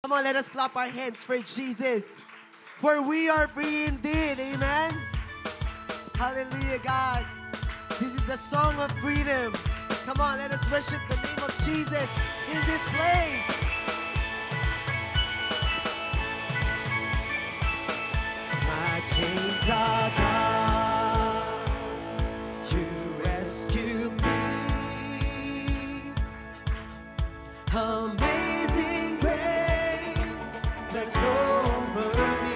Come on, let us clap our hands for Jesus. For we are free indeed. Amen? Hallelujah, God. This is the song of freedom. Come on, let us worship the name of Jesus in this place. My chains are gone. You rescue me. Amazing grace that's over me.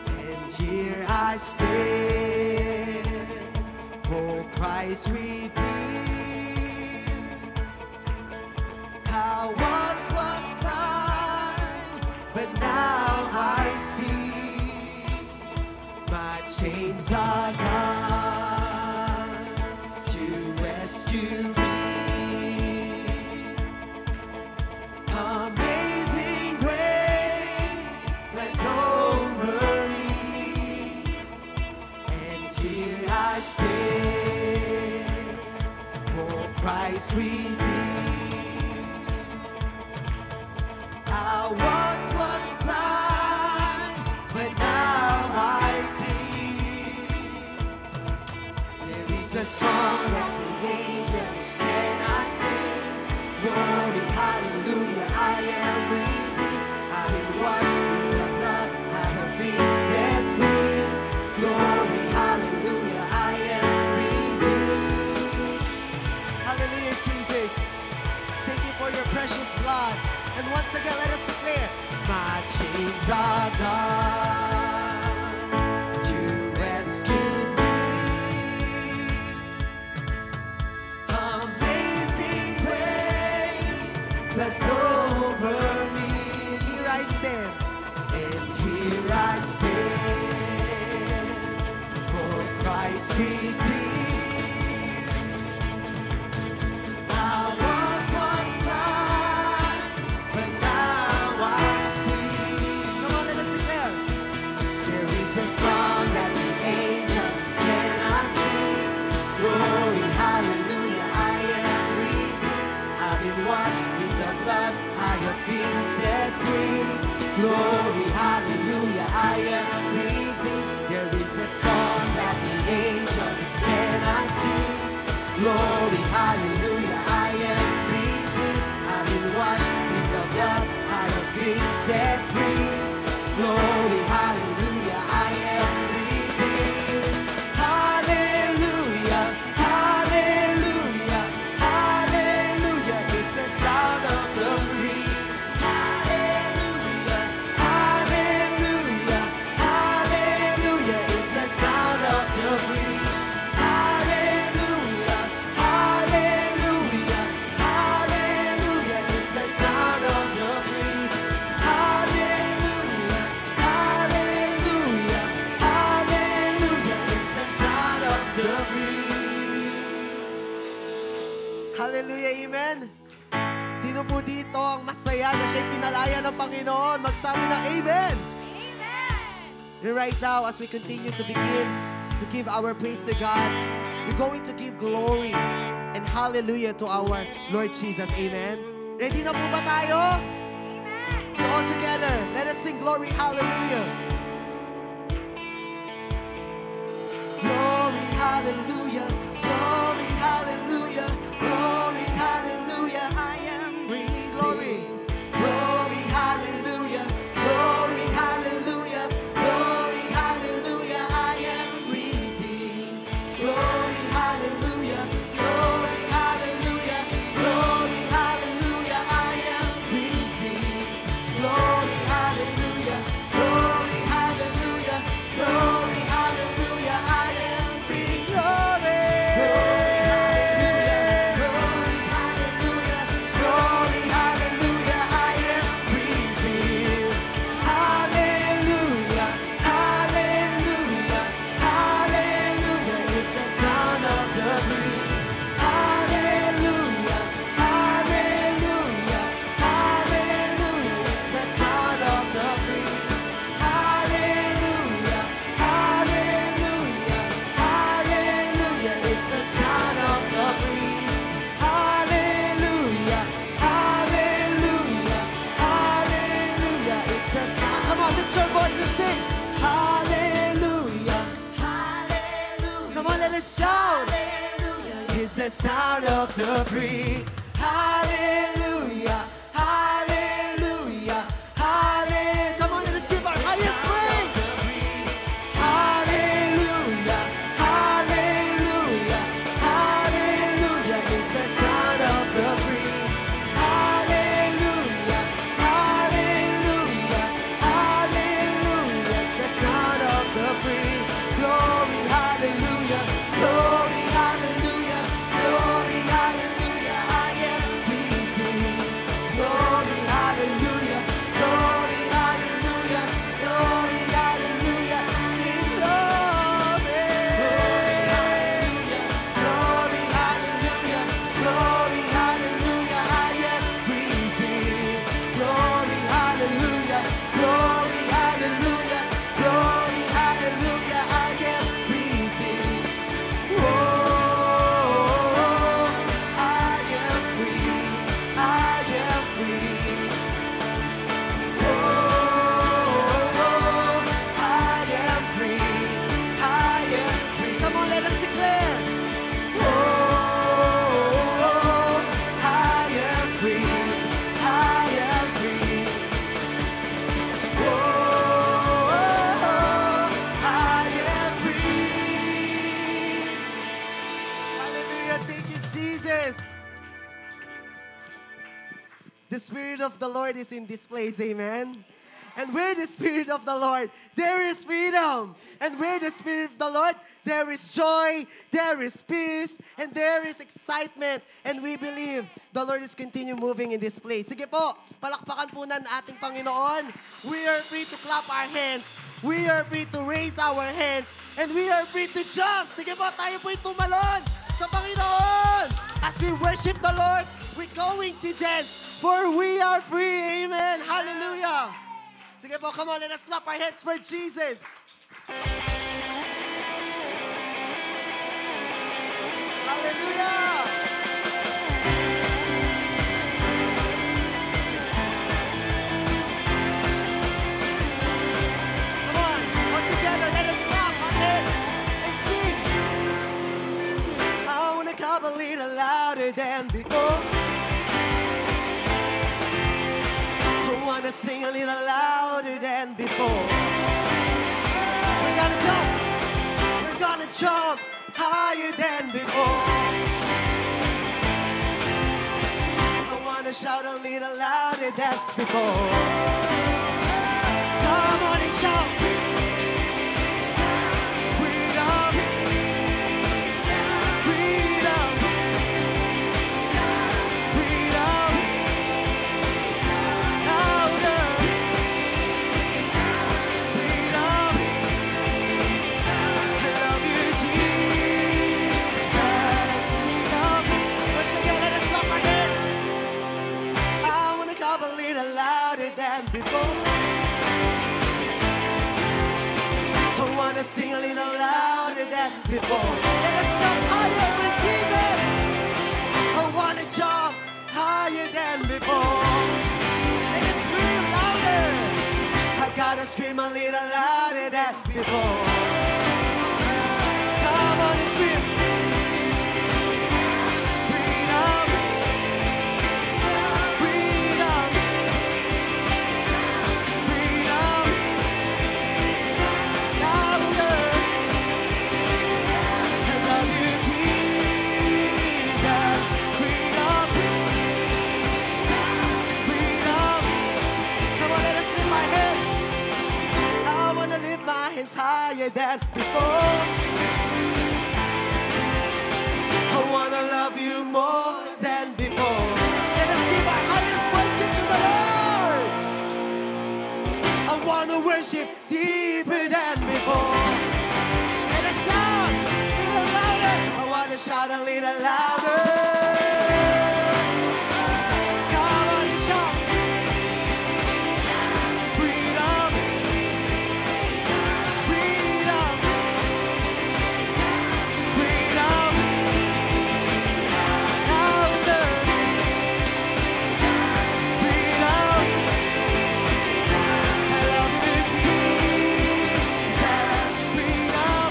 And here I stand, for Christ redeemed. I once was blind, but now I see. My chains are gone. You rescue me. Amazing grace that's over me. And here I stand, for Christ redeemed. I once was blind, but now I see. There is a song that the angels cannot sing. Glory, hallelujah, I am redeemed. I've been washed in the blood, I have been set free. Glory, hallelujah, I am redeemed. Hallelujah, Jesus. Thank you for your precious blood. And once again, let us declare, my chains are gone. You rescued me. Amazing grace that's over me. Here I stand, and here I stand, for Christ redeemed. Glory, hallelujah, I am redeemed. There is a song that the angels cannot sing. Glory, hallelujah, I am redeemed. I've been washed in the blood, I have been set free. Glory, hallelujah, I am redeemed. Hallelujah, hallelujah, hallelujah is the sound of the free. Hallelujah, amen. Sino po dito ang masaya na siya'y pinalaya ng Panginoon? Magsabi na amen. Amen. And right now, as we continue to begin to give our praise to God, we're going to give glory and hallelujah to our Lord Jesus. Amen. Ready na po ba tayo? Amen. So all together, let us sing glory, hallelujah. Glory, hallelujah. Glory, hallelujah. Glory, hallelujah. I am bringing glory. Glory, hallelujah. Glory, hallelujah. Glory, hallelujah. I am redeemed. Glory, hallelujah. Glory, hallelujah. Glory, hallelujah. I am redeemed. Glory, hallelujah. Glory, hallelujah. Glory, hallelujah. I am singing glory. sound of the free. Hallelujah, hallelujah, hallelujah. Come on, let's give our highest praise. Hallelujah, hallelujah, hallelujah. It's the sound of the free. Hallelujah, hallelujah, hallelujah. It's the sound of the free. Glory, hallelujah, glory, hallelujah, glory, hallelujah. I am free to glory, hallelujah, glory, hallelujah, glory, hallelujah. Sing glory, glory, hallelujah, glory, hallelujah. I am free to glory, hallelujah, glory, hallelujah, glory, hallelujah. I am free to. Oh, I am free, I am free. Oh, I am free, I am free. Come on, let us declare. Oh, I am free, I am free. Oh, I am free. Hallelujah, thank you, Jesus. The Spirit of the Lord is in this place, amen. And where the Spirit of the Lord, there is freedom. And where the Spirit of the Lord, there is joy, there is peace, and there is excitement. And we believe the Lord is continue moving in this place. Sige po, palakpakan po na ating Panginoon. We are free to clap our hands. We are free to raise our hands. And we are free to jump. Sige po, tayo po'y tumalon sa Panginoon. As we worship the Lord, we're going to dance. For we are free. Amen. Hallelujah. Sige po, come on, let us clap our hands for Jesus. Hallelujah. Come on, all together, let us clap our hands and sing. I want to clap a little louder than before. I want to sing a little louder than before. We're gonna jump. We're gonna jump higher than before. I want to shout a little louder than before. Come on and shout. Freedom. Freedom. Freedom. Louder. Freedom. I love you, Jesus. Love me. Once again, let us clap our hands. I wanna clap a little louder than before. I wanna sing a little louder than before. Let us jump higher with Jesus. I wanna jump higher than before. Let us scream louder. I gotta scream a little louder than before. Come on and scream. Freedom. Freedom. Freedom. Louder. I love you, Jesus. Freedom. Freedom. Come on, let us lift our hands. I wanna lift my hands higher than before. I wanna love you more than before. Let us give our highest worship to the Lord. I wanna worship deeper than before. Let us shout a little louder. I wanna shout a little louder. Come on and shout. Freedom. Freedom. Freedom. Louder. Freedom. I love you, Jesus. Freedom.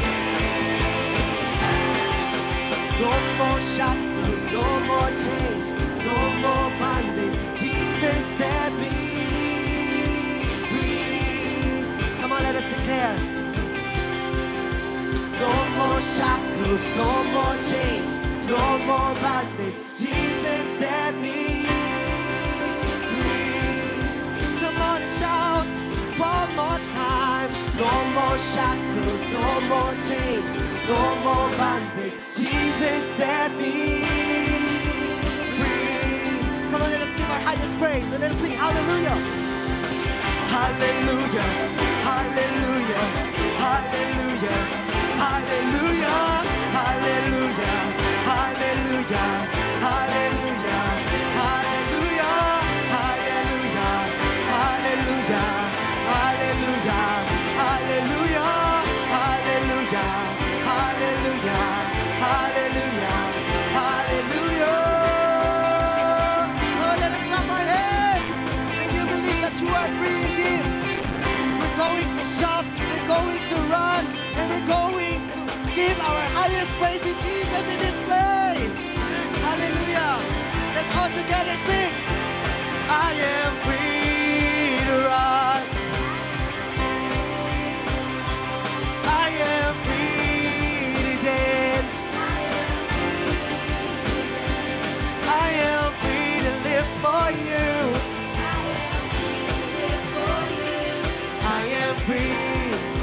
No more shot. shackles, no more chains, no more bondage. Jesus set me free. Come on and shout one more time. No more shackles, no more chains, no more bondage. Jesus set me free. Come on, let us give our highest praise and let us sing hallelujah. Hallelujah, hallelujah, hallelujah, hallelujah, hallelujah, hallelujah, hallelujah, hallelujah, hallelujah, hallelujah, hallelujah, hallelujah, hallelujah, hallelujah, hallelujah, hallelujah. Oh, let us clap our hands. If you believe that you are free indeed, we're going to jump, we're going to run, and we're going to give our highest praise to Jesus in this place. Hallelujah. Let's all together sing. I am free to run. I am free to dance. I am free to live for you. I am free.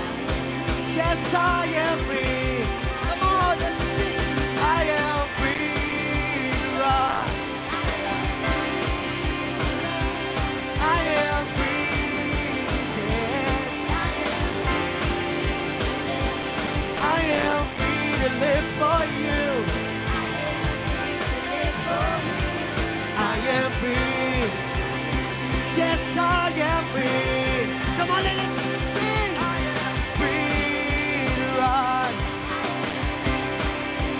Yes, I am free. Come on, let's sing. I am free to run. I am free to dance. I am free to live for you. I am free. Yes, I am free. Come on, let us sing. I am free to run.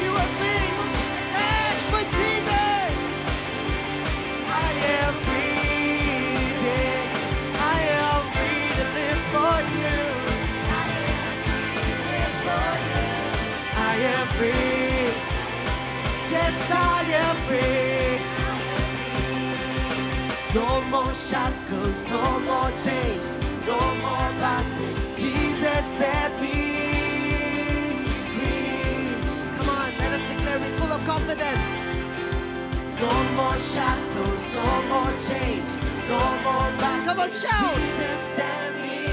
You are free. Yes, for Jesus. I am free to dance. I am free to live for you. I am free. Yes, I am free. No more shackles, no more chains, no more bondage. Jesus set me free. Come on, let us declare it full of confidence. No more shackles, no more chains, no more bondage. Come on, shout! Jesus set me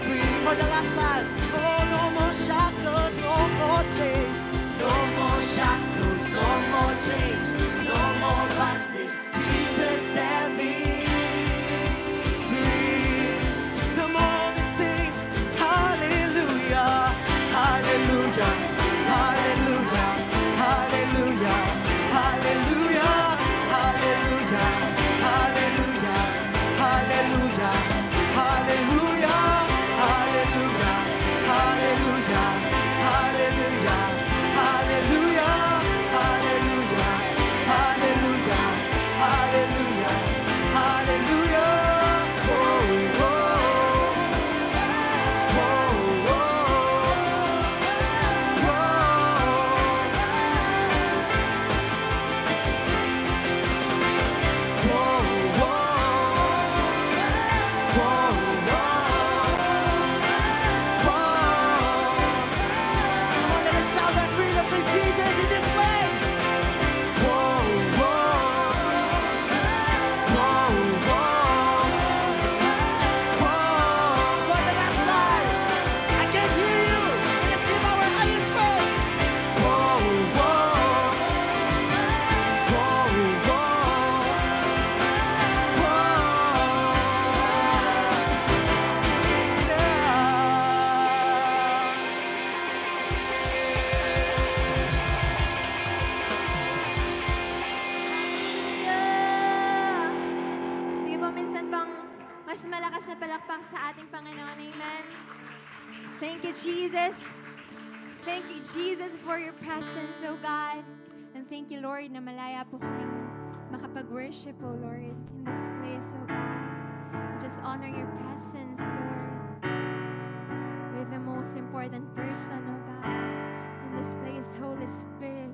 free. For the last time. Oh, no more shackles, no more chains, no more shackles, no more chains, no more bondage. Jesus set me free. Come on and sing hallelujah, hallelujah, hallelujah, hallelujah, hallelujah, hallelujah, hallelujah, hallelujah, hallelujah, hallelujah, hallelujah, hallelujah, hallelujah, hallelujah, hallelujah, hallelujah, hallelujah. Whoa, whoa, whoa, Thank you, Jesus. Thank you, Jesus, for your presence, oh God. And thank you, Lord, na malaya po kaming makapag-worship, oh Lord, in this place, oh God. We just honor your presence, Lord. You're the most important person, oh God, in this place, Holy Spirit.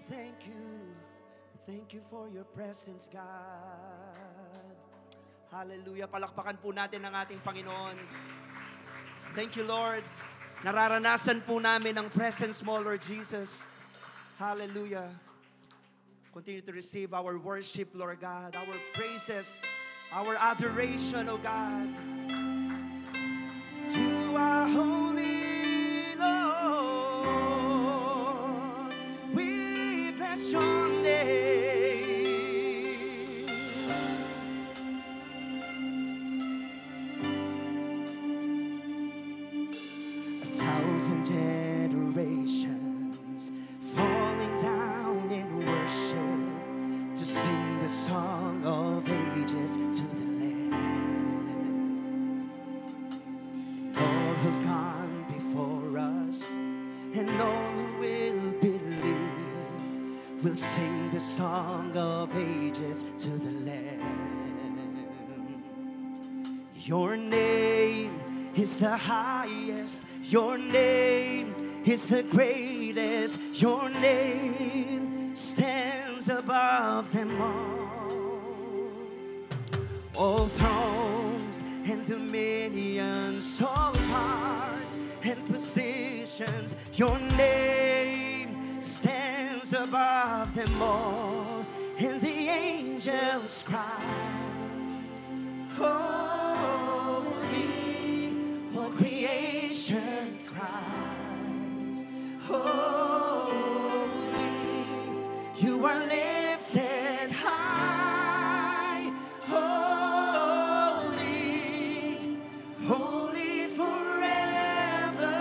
thank you. Thank you for your presence, God. Hallelujah. Palakpakan po natin ang ating Panginoon. Thank you, Lord. Nararanasan po namin ang presence mo, Lord Jesus. Hallelujah. Continue to receive our worship, Lord God, our praises, our adoration, oh God. You are holy, Lord. We bless your name. song of ages to the Lamb. All who've gone before us and all who will believe will sing the song of ages to the Lamb. Your name is the highest, your name is the greatest, your name stands above them all. All thrones and dominions, all powers and positions, your name stands above them all. And the angels cry, holy, all creation cries, holy, you are lifted high, holy, holy forever.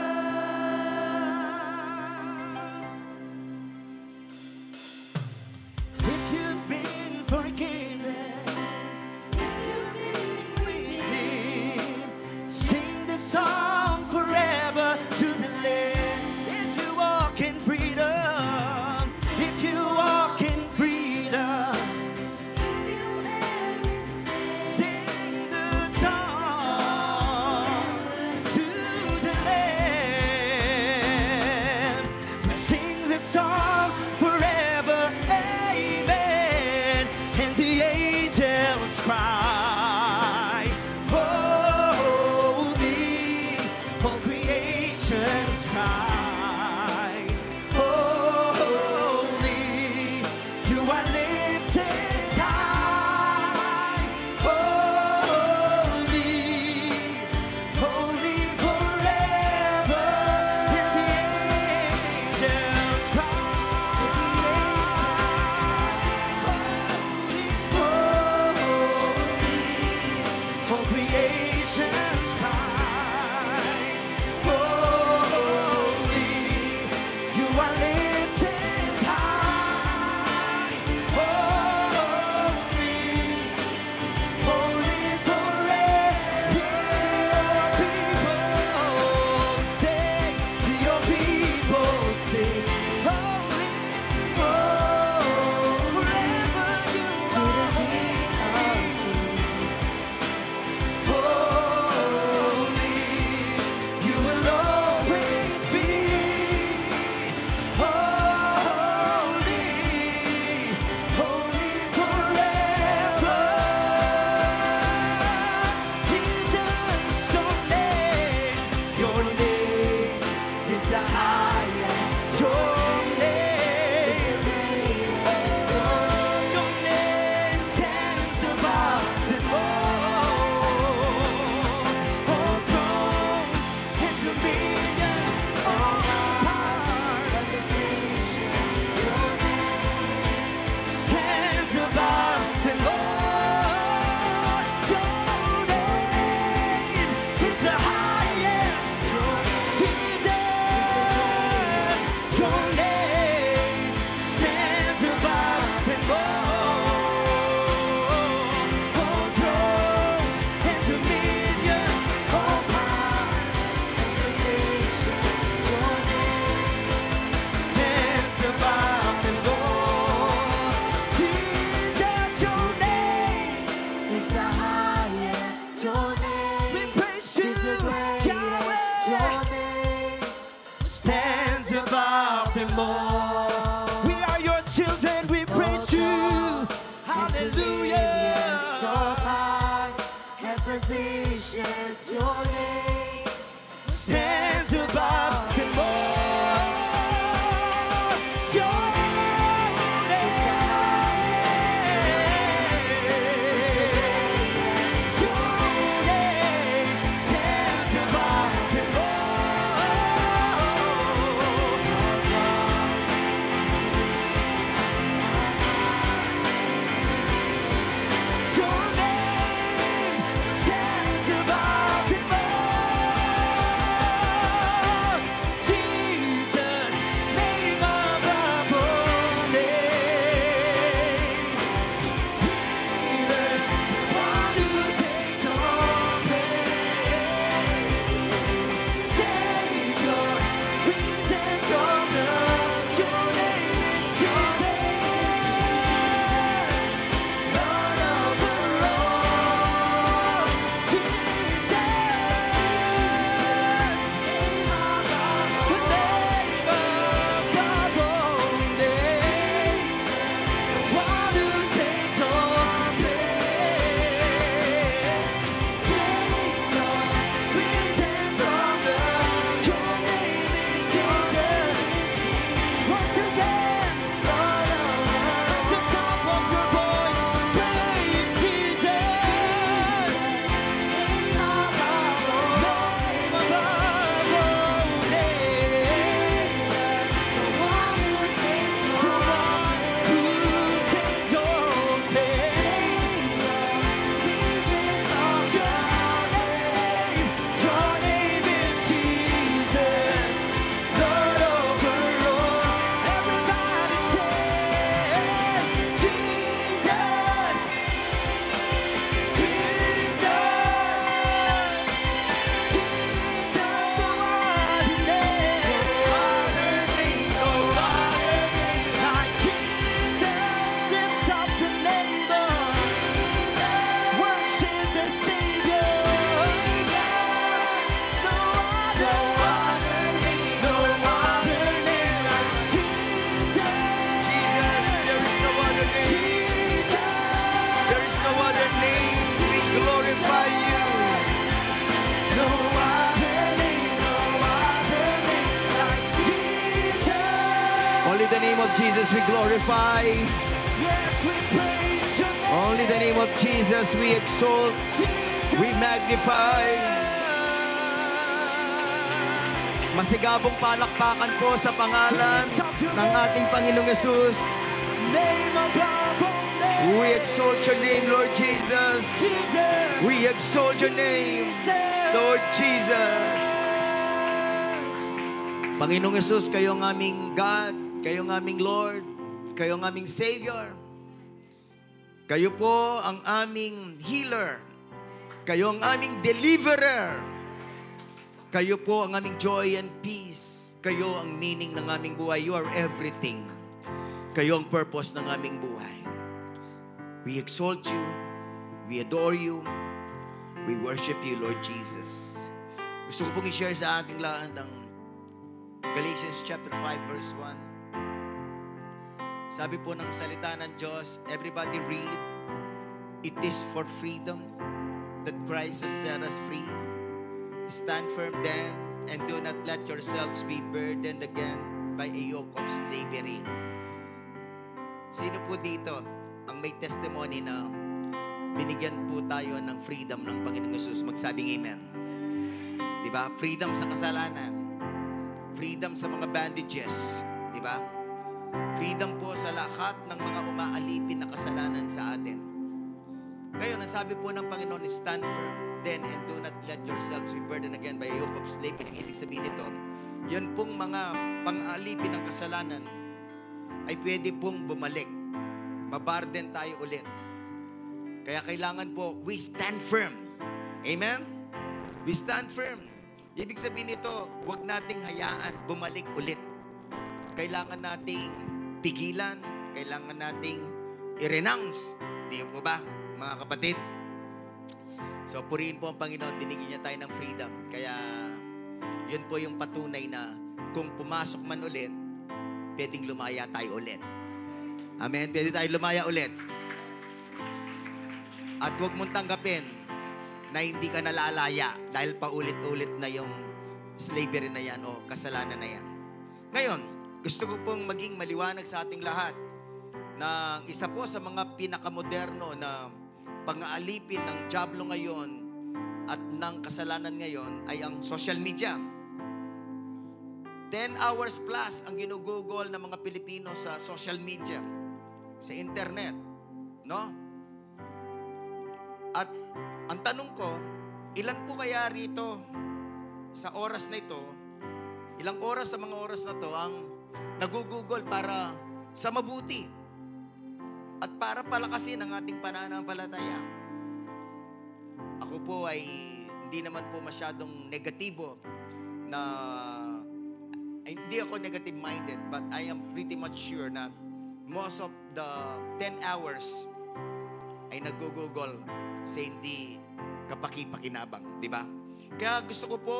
If you've been forgiven, sing the song forever to the Lamb. If you walk in freedom, if you walk in freedom, sing the song to the Lamb. Sing the song forever, amen. And the angels cry. Oh, Jesus we glorify. Yes, we praise your name. Only the name of Jesus we exalt, we magnify. Masigabong palakpakan po sa pangalan ng ating Panginoong Yesus. Name above all names. We exalt your name, Lord Jesus. Jesus. We exalt your name, Lord Jesus. Panginoong Yesus, kayo ang aming God, kayo ang aming Lord, kayo ang aming Savior. Kayo po ang aming healer. Kayo ang aming deliverer. Kayo po ang aming joy and peace. Kayo ang meaning ng aming buhay. You are everything. Kayo ang purpose ng aming buhay. We exalt you. We adore you. We worship you, Lord Jesus. Gusto ko pong i-share sa ating lahat ang Galatians chapter 5 verse 1. Sabi po ng salita ng Diyos, everybody read, it is for freedom that Christ has set us free. Stand firm then, and do not let yourselves be burdened again by a yoke of slavery. Sino po dito ang may testimony na binigyan po tayo ng freedom ng Panginoong Yesus? Magsabing amen. Diba? Freedom sa kasalanan. Freedom sa mga bandages. Diba? Freedom po sa lahat ng mga umaalipin na kasalanan sa atin. Ngayon, ang sabi po ng Panginoon is stand firm then and do not let yourselves be burdened again by a yoke of slavery. Ibig sabihin nito, yun pong mga pang-alipin ng kasalanan ay pwede pong bumalik. Mabarden tayo ulit. Kaya kailangan po, we stand firm. Amen? We stand firm. Ibig sabihin nito, huwag nating hayaan bumalik ulit. Kailangan nating pigilan, kailangan nating i-renounce. Di po ba, mga kapatid? So, purihin po ang Panginoon, binigyan niya tayo ng freedom. Kaya, yun po yung patunay na kung pumasok man ulit, pwedeng lumaya tayo ulit. Amen? Pwede tayo lumaya ulit. At huwag mong tanggapin na hindi ka nalalaya dahil paulit-ulit na yung slavery na yan o kasalanan na yan. Ngayon, gusto ko pong maging maliwanag sa ating lahat na isa po sa mga pinakamoderno na pang-aalipin ng dyablo ngayon at ng kasalanan ngayon ay ang social media. 10 hours plus ang ginugugol ng mga Pilipino sa social media, sa internet, no? At ang tanong ko, ilan po kaya rito sa oras na ito, ilang oras sa mga oras na to ang nagugugol para sa mabuti at para palakasin ang ating pananampalataya? Ako po ay hindi naman po masyadong negatibo na hindi ako negative-minded, but I am pretty much sure na most of the 10 hours ay nagugugol sa hindi kapaki-pakinabang, di ba? Kaya gusto ko po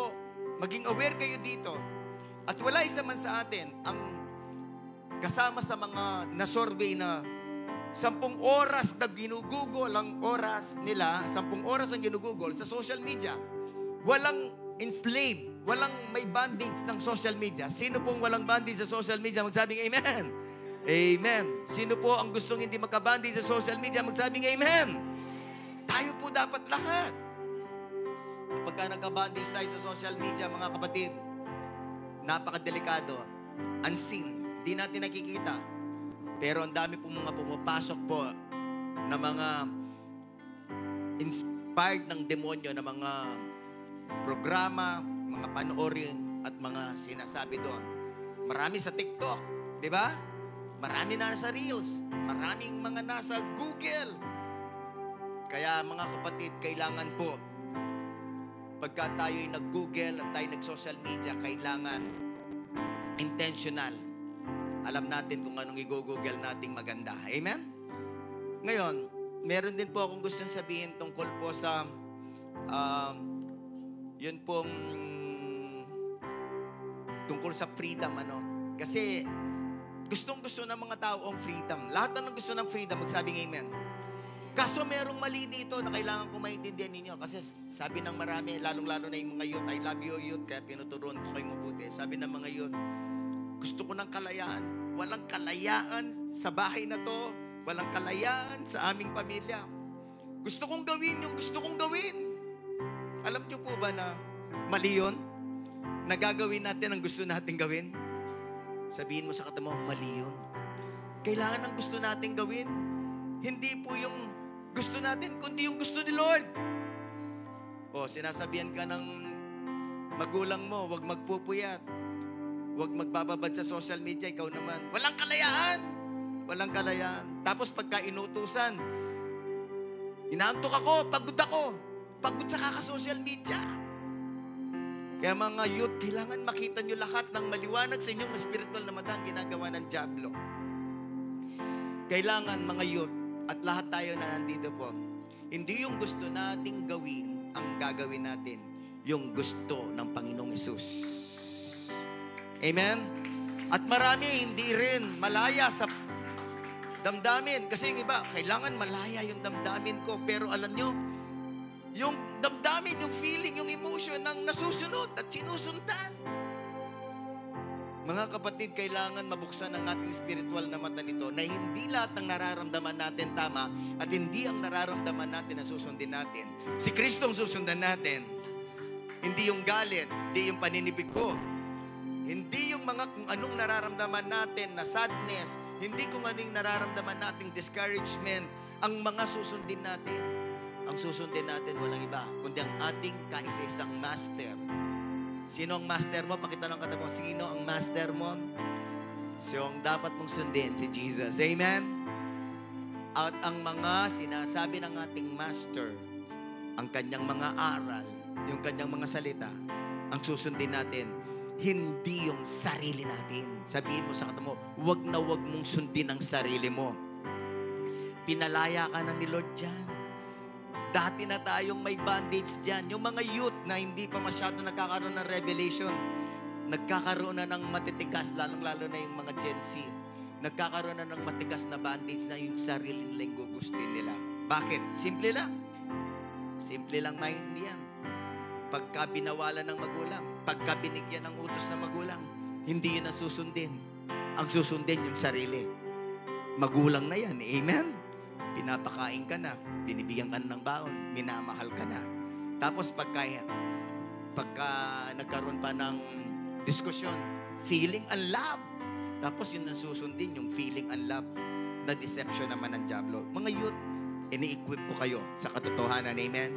maging aware kayo dito. At wala isa man sa atin ang kasama sa mga nasurvey na 10 oras na ginugugol ang oras nila, 10 oras ang ginugugol sa social media. Walang enslaved, walang may bondage ng social media. Sino pong walang bondage sa social media? Magsabing amen. Amen. Sino po ang gustong hindi magka-bondage sa social media? Magsabing amen. Tayo po dapat lahat. Kapag nagka-bondage tayo sa social media, mga kapatid, napakadelikado. Unseen. Hindi natin nakikita. Pero ang dami pong mga pumapasok po na mga inspired ng demonyo na mga programa, mga panoorin at mga sinasabi doon. Marami sa TikTok, di ba? Marami na sa Reels, maraming mga nasa Google. Kaya mga kapatid, kailangan po pagka tayo'y nag-Google at tayo nag-social media, kailangan intentional. Alam natin kung anong i-google nating maganda. Amen? Ngayon, meron din po akong gustong sabihin tungkol po sa yun pong tungkol sa freedom, ano? Kasi gustong-gusto ng mga tao ang freedom. Lahat na gusto ng freedom, magsabing amen. Kaso merong mali dito na kailangan ko maintindihan ninyo. Kasi sabi ng marami, lalong-lalo na yung mga youth, I love you youth, kaya tinuturuan ko kayo mabuti. Sabi ng mga youth, gusto ko ng kalayaan. walang kalayaan sa bahay na to, walang kalayaan sa aming pamilya. Gusto kong gawin yung gusto kong gawin. Alam niyo po ba na mali yun? Nagagawin natin ang gusto nating gawin? Sabihin mo sa katabi mo, mali yun. Kailangan ang gusto nating gawin. Hindi po yung gusto natin, kundi yung gusto ni Lord. O, sinasabihan ka ng magulang mo, huwag magpupuyat. Huwag magbababad sa social media, ikaw naman. Walang kalayaan. Walang kalayaan. Tapos pagka inutusan, inaantok ako, pagod sa kaka-social media. Kaya mga youth, kailangan makita nyo lahat ng maliwanag sa inyong spiritual na mata ang ginagawa ng dyablo. Kailangan mga youth, at lahat tayo na nandito po, hindi yung gusto nating gawin ang gagawin natin, yung gusto ng Panginoong Hesus. Amen? At marami hindi rin malaya sa damdamin. Kasi yung iba, kailangan malaya yung damdamin ko. Pero alam nyo, yung damdamin, yung feeling, yung emotion ng nasusunod at sinusundan. Mga kapatid, kailangan mabuksan ang ating spiritual na mata nito na hindi lahat ng nararamdaman natin tama at hindi ang nararamdaman natin na susundin natin. Si Kristo ang susundan natin. Hindi yung galit, hindi yung paninibig ko. Hindi yung mga kung anong nararamdaman natin na sadness, hindi kung anong nararamdaman nating discouragement, ang mga susundin natin. Ang susundin natin walang iba, kundi ang ating kaisa-isang master. Sino ang master mo? Pakita ng katabi mo, sino ang master mo? So, ang dapat mong sundin, si Jesus. Amen? At ang mga sinasabi ng ating master, ang kanyang mga aral, yung kanyang mga salita, ang susundin natin, hindi yung sarili natin. Sabihin mo sa katabi mo, wag na wag mong sundin ang sarili mo. Pinalaya ka na ni Lord dyan. Dati na tayong may bandage dyan. Yung mga youth na hindi pa masyado nagkakaroon ng revelation, nagkakaroon na ng matitigas, lalong-lalo na yung mga Gen Z. Nagkakaroon na ng matigas na bandage na yung sarili nilang gugustin nila. Bakit? Simple lang. Simple lang maintindihan. Pagka binawalan ng magulang, pagka binigyan ng utos ng magulang, hindi yun ang susundin. Ang susundin yung sarili. Magulang na yan. Amen? Pinapakain ka na, binibigyan ka na ng baon, minamahal ka na. Tapos pagka nagkaroon pa ng diskusyon, feeling and love. Tapos yun ang susundin, yung feeling and love na deception naman ng dyablo. Mga youth, ini-equip ko kayo sa katotohanan. Amen?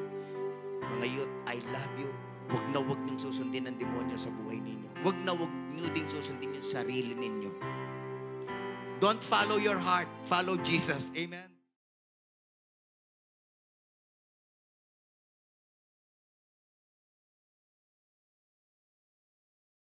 Mga youth, I love you. Huwag na huwag niyong susundin ng demonyo sa buhay ninyo. Huwag na huwag niyo ding susundin yung sarili ninyo. Don't follow your heart. Follow Jesus. Amen?